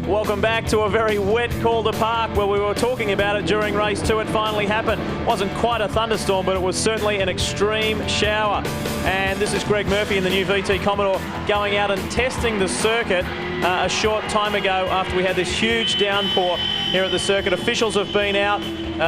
Welcome back to a very wet Calder Park where we were talking about it during race 2. It finally happened. Wasn't quite a thunderstorm, but it was certainly an extreme shower. And this is Greg Murphy in the new VT Commodore going out and testing the circuit a short time ago after we had this huge downpour here at the circuit. Officials have been out,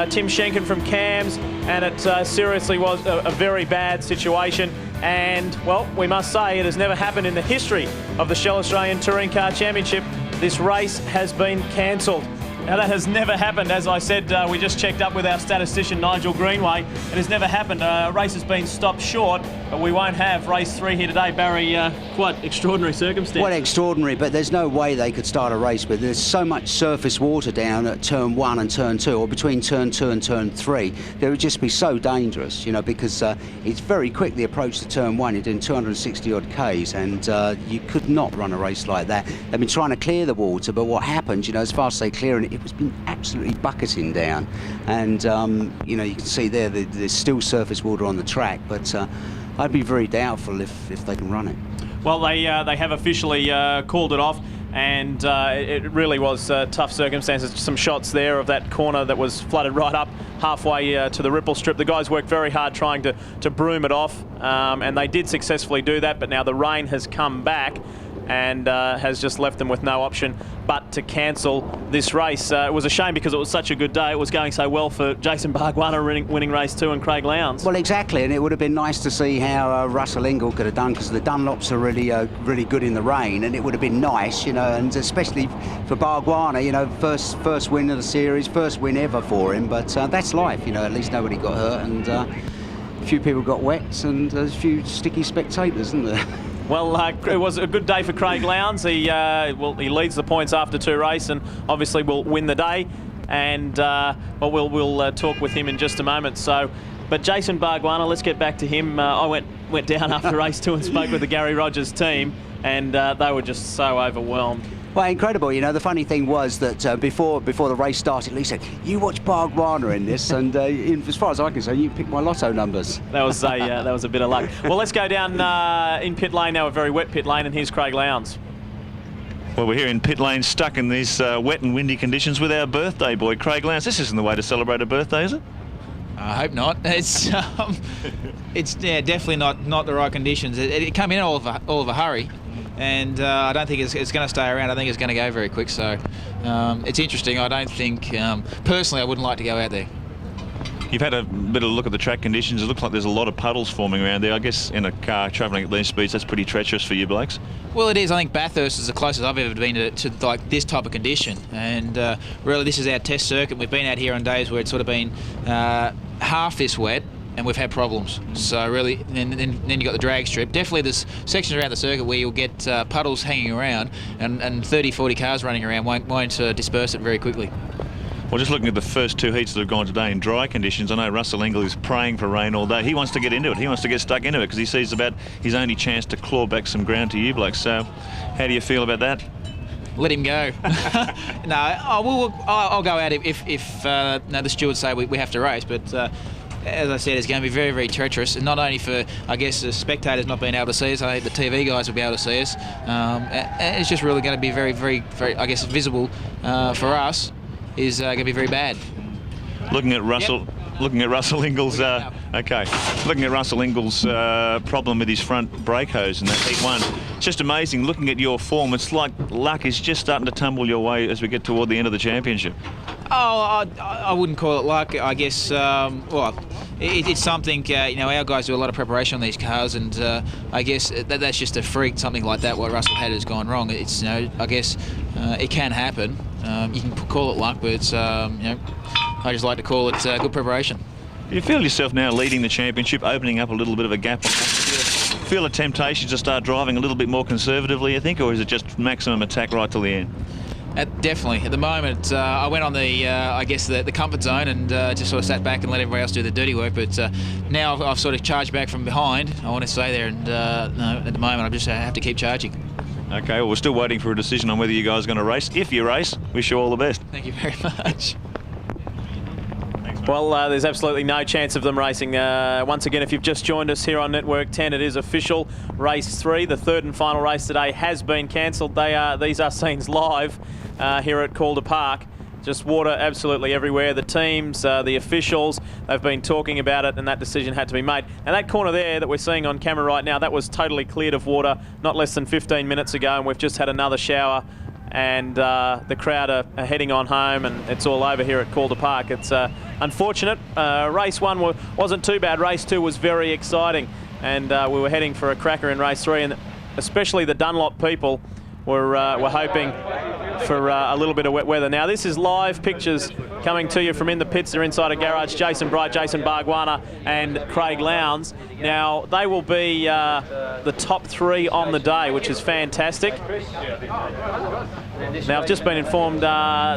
Tim Schenken from CAMS, and it seriously was a very bad situation. And, well, we must say it has never happened in the history of the Shell Australian Touring Car Championship. This race has been cancelled. Now, that has never happened. As I said, we just checked up with our statistician, Nigel Greenway. It has never happened. A race has been stopped short, but we won't have race 3 here today. Barry, quite extraordinary circumstance. Quite extraordinary, but there's no way they could start a race with. There's so much surface water down at turn 1 and turn 2, or between turn 2 and turn 3. It would just be so dangerous, you know, because it's very quick, the approach to turn 1. You're doing 260 odd Ks, and you could not run a race like that. They've been trying to clear the water, but what happened, you know, as fast as they clear it, it's been absolutely bucketing down. And, you know, you can see there there's still surface water on the track, but I'd be very doubtful if they can run it. Well, they have officially called it off, and it really was tough circumstances. Some shots there of that corner that was flooded right up halfway to the ripple strip. The guys worked very hard trying to broom it off, and they did successfully do that, but now the rain has come back and has just left them with no option but to cancel this race. It was a shame because it was such a good day. It was going so well for Jason Bargwanna winning race 2 and Craig Lowndes. Well, exactly, and it would have been nice to see how Russell Ingall could have done, because the Dunlops are really good in the rain, and it would have been nice, you know, and especially for Bargwanna, you know, first win of the series, first win ever for him, but that's life, you know, at least nobody got hurt, and a few people got wet, and there's a few sticky spectators, isn't there? Well, it was a good day for Craig Lowndes. He leads the points after 2 races and obviously will win the day. And well, we'll talk with him in just a moment. So, but Jason Bargwanna, let's get back to him. I went down after race 2 and spoke with the Gary Rogers team, and they were just so overwhelmed. Well, incredible. You know, the funny thing was that before the race started, Lee said, "You watch Bargwanna in this," and as far as I can say, you pick my lotto numbers. That was a bit of luck. Well, let's go down in pit lane now, a very wet pit lane, and here's Craig Lowndes. Well, we're here in pit lane, stuck in these wet and windy conditions with our birthday boy, Craig Lowndes. This isn't the way to celebrate a birthday, is it? I hope not. It's definitely not the right conditions. It came in all of a hurry. And I don't think it's going to stay around. I think it's going to go very quick. So it's interesting. I don't think, personally, I wouldn't like to go out there. You've had a bit of a look at the track conditions. It looks like there's a lot of puddles forming around there. I guess in a car travelling at these speeds, that's pretty treacherous for you blokes. Well, it is. I think Bathurst is the closest I've ever been to like this type of condition. And really, this is our test circuit. We've been out here on days where it's sort of been half this wet, and we've had problems. So really, then you've got the drag strip. Definitely there's sections around the circuit where you'll get puddles hanging around, and 30, 40 cars running around won't disperse it very quickly. Well, just looking at the first 2 heats that have gone today in dry conditions, I know Russell Ingall is praying for rain all day. He wants to get into it. He wants to get stuck into it because he sees about his only chance to claw back some ground to you blokes. So how do you feel about that? Let him go. No, I'll go out if the stewards say we have to race, but as I said, it's going to be very, very treacherous, and not only for, I guess, the spectators not being able to see us. I think the TV guys will be able to see us. And it's just really going to be very, very, very, I guess, visible for us is going to be very bad. Looking at Russell. Yep. Looking at Russell Ingall's, looking at Russell Ingall's problem with his front brake hose in that heat 1. It's just amazing looking at your form. It's like luck is just starting to tumble your way as we get toward the end of the championship. Oh, I wouldn't call it luck. I guess, well, it's something, you know, our guys do a lot of preparation on these cars, and I guess that's just a freak, something like that, what Russell had has gone wrong. It's, you know, I guess it can happen. You can call it luck, but it's, you know, I just like to call it good preparation. Do you feel yourself now leading the championship, opening up a little bit of a gap? Feel a temptation to start driving a little bit more conservatively, you think, or is it just maximum attack right till the end? Definitely. At the moment, I went on the, I guess, the comfort zone and just sort of sat back and let everybody else do the dirty work. But now I've sort of charged back from behind. I want to stay there, and no, at the moment I just have to keep charging. Okay, well, we're still waiting for a decision on whether you guys are going to race. If you race, wish you all the best. Thank you very much. Thanks, mate. Well, there's absolutely no chance of them racing. Once again, if you've just joined us here on Network 10, it is official. Race 3, the third and final race today, has been cancelled. These are scenes live here at Calder Park. Just water absolutely everywhere. The teams, the officials, they've been talking about it, and that decision had to be made. And that corner there that we're seeing on camera right now, that was totally cleared of water not less than 15 minutes ago, and we've just had another shower. And the crowd are heading on home, and it's all over here at Calder Park. It's unfortunate. Race 1 wasn't too bad. Race 2 was very exciting, and we were heading for a cracker in race 3, and especially the Dunlop people were hoping for a little bit of wet weather. Now, this is live pictures coming to you from in the pits. They're inside a garage. Jason Bright, Jason Bargwanna and Craig Lowndes. Now, they will be the top 3 on the day, which is fantastic. Now, I've just been informed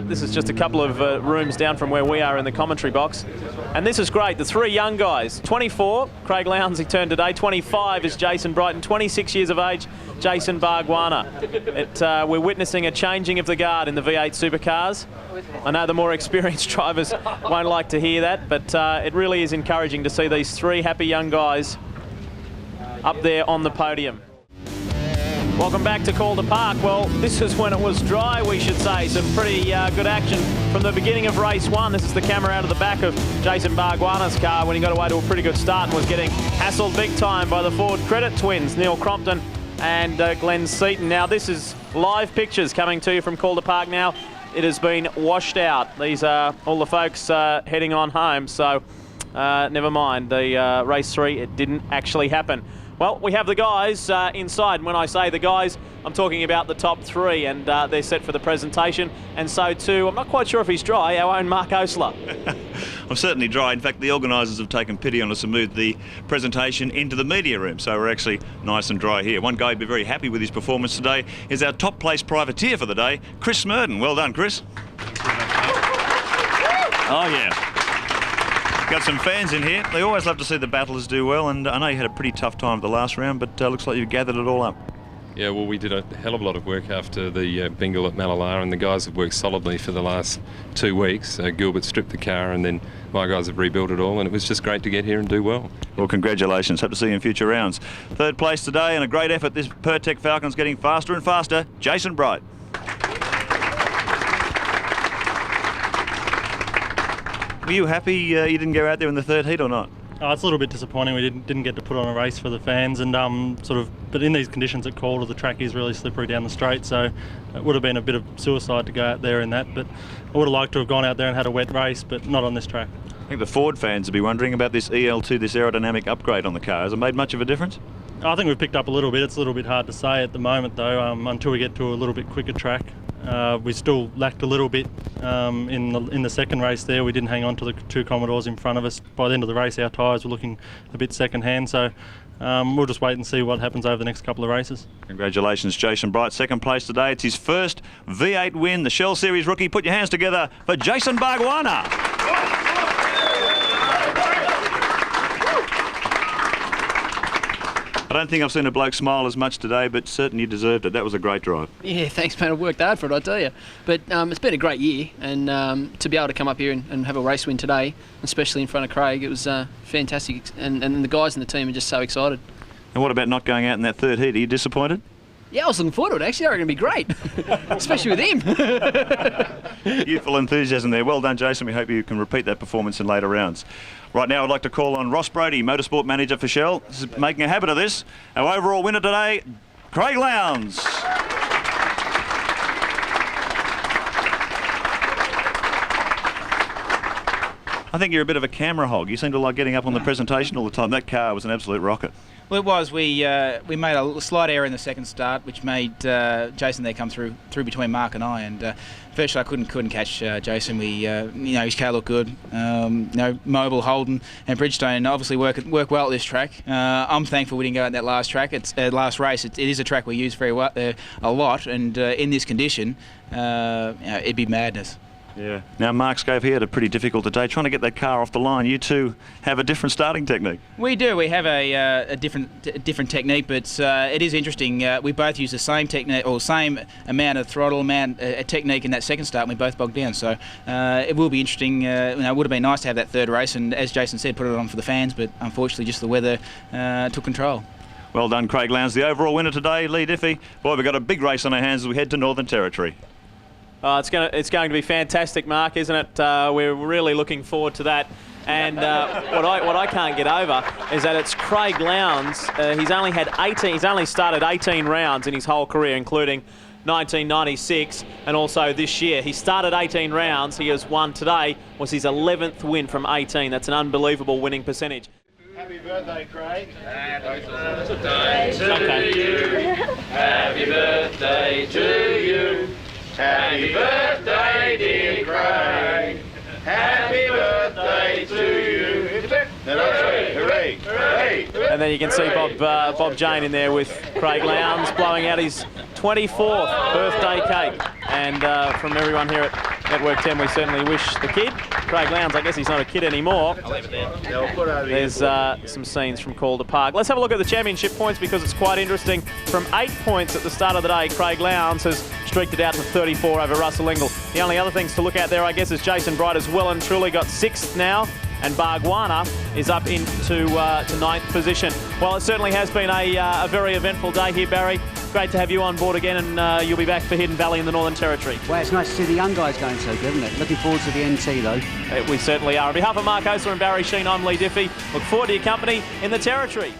this is just a couple of rooms down from where we are in the commentary box. And this is great. The 3 young guys, 24, Craig Lowndes, he turned today. 25 is Jason Brighton. 26 years of age, Jason Bargwanna. We're witnessing a changing of the guard in the V8 supercars. I know the more experienced drivers won't like to hear that, but it really is encouraging to see these 3 happy young guys up there on the podium. Welcome back to Calder Park. Well, this is when it was dry, we should say. Some pretty good action from the beginning of race 1. This is the camera out of the back of Jason Bargwanna's car when he got away to a pretty good start and was getting hassled big time by the Ford Credit twins, Neil Crompton and Glenn Seaton. Now, this is live pictures coming to you from Calder Park now. It has been washed out. These are all the folks heading on home, so never mind. The race 3, it didn't actually happen. Well, we have the guys inside, and when I say the guys, I'm talking about the top 3, and they're set for the presentation, and so too, I'm not quite sure if he's dry, our own Mark Osler. I'm certainly dry. In fact, the organisers have taken pity on us and moved the presentation into the media room, so we're actually nice and dry here. One guy who'd be very happy with his performance today is our top place privateer for the day, Chris Smurden. Well done, Chris. Oh, yeah. Got some fans in here. They always love to see the battlers do well, and I know you had a pretty tough time at the last round, but looks like you gathered it all up. Yeah, well, we did a hell of a lot of work after the bingle at Mallala, and the guys have worked solidly for the last 2 weeks. Gilbert stripped the car, and then my guys have rebuilt it all, and it was just great to get here and do well. Well, congratulations. Hope to see you in future rounds. 3rd place today, and a great effort. This Pertec Falcon's getting faster and faster. Jason Bright. Were you happy you didn't go out there in the 3rd heat or not? It's a little bit disappointing. We didn't get to put on a race for the fans, and but in these conditions at Calder, the track is really slippery down the straight, so it would have been a bit of suicide to go out there in that. But I would have liked to have gone out there and had a wet race, but not on this track. I think the Ford fans will be wondering about this EL2, this aerodynamic upgrade on the car. Has it made much of a difference? I think we've picked up a little bit. It's a little bit hard to say at the moment, though, until we get to a little bit quicker track. We still lacked a little bit in the second race there. We didn't hang on to the 2 Commodores in front of us. By the end of the race, our tyres were looking a bit second-hand, so we'll just wait and see what happens over the next couple of races. Congratulations, Jason Bright. 2nd place today. It's his first V8 win. The Shell Series rookie. Put your hands together for Jason Bargwanna. I don't think I've seen a bloke smile as much today, but certainly you deserved it. That was a great drive. Yeah, thanks, man. I worked hard for it, I tell you. But it's been a great year, and to be able to come up here and have a race win today, especially in front of Craig, it was fantastic. And the guys in the team are just so excited. And what about not going out in that 3rd heat? Are you disappointed? Yeah, I was looking forward to it, actually. I reckon it'd be great, especially with him. Youthful enthusiasm there. Well done, Jason. We hope you can repeat that performance in later rounds. Right now, I'd like to call on Ross Brody, Motorsport Manager for Shell. This is making a habit of this. Our overall winner today, Craig Lowndes. I think you're a bit of a camera hog. You seem to like getting up on the presentation all the time. That car was an absolute rocket. Well, it was. We made a slight error in the second start, which made Jason there come through between Mark and I, and virtually I couldn't catch Jason. We, his car looked good. Mobile, Holden, and Bridgestone obviously work well at this track. I'm thankful we didn't go out that last track. It's last race. It is a track we use very well, a lot, and in this condition, it'd be madness. Yeah. Now, Mark Scove had a pretty difficult day trying to get that car off the line. You two have a different starting technique. We do. We have a different technique, but it is interesting. We both use the same technique or same amount of throttle, technique in that second start, and we both bogged down. So it will be interesting. It would have been nice to have that third race, and as Jason said, put it on for the fans. But unfortunately, just the weather took control. Well done, Craig Lowndes, the overall winner today. Lee Diffie. Boy, we've got a big race on our hands as we head to Northern Territory. It's going to be fantastic, Mark, isn't it? We're really looking forward to that. And what I can't get over is that it's Craig Lowndes. He's only started 18 rounds in his whole career, including 1996 and also this year. He started 18 rounds. He has won today. Was his 11th win from 18. That's an unbelievable winning percentage. Happy birthday, Craig. Happy birthday to you. Happy birthday to you. Happy birthday, dear Craig. Happy birthday to you. Hooray, hooray, hooray. And then you can see Bob Jane in there with Craig Lowndes blowing out his 24th birthday cake. And from everyone here at Network 10, we certainly wish the kid, Craig Lowndes, I guess he's not a kid anymore. There's some scenes from Calder Park. Let's have a look at the championship points because it's quite interesting. From 8 points at the start of the day, Craig Lowndes has streaked it out to 34 over Russell Ingall. The only other things to look at there, I guess, is Jason Bright has well and truly got 6th now, and Bargwanna is up into to 9th position. Well, it certainly has been a very eventful day here, Barry. Great to have you on board again, and you'll be back for Hidden Valley in the Northern Territory. Well, it's nice to see the young guys going so good, isn't it? Looking forward to the NT, though. We certainly are. On behalf of Mark Osler and Barry Sheen, I'm Lee Diffie. Look forward to your company in the Territory.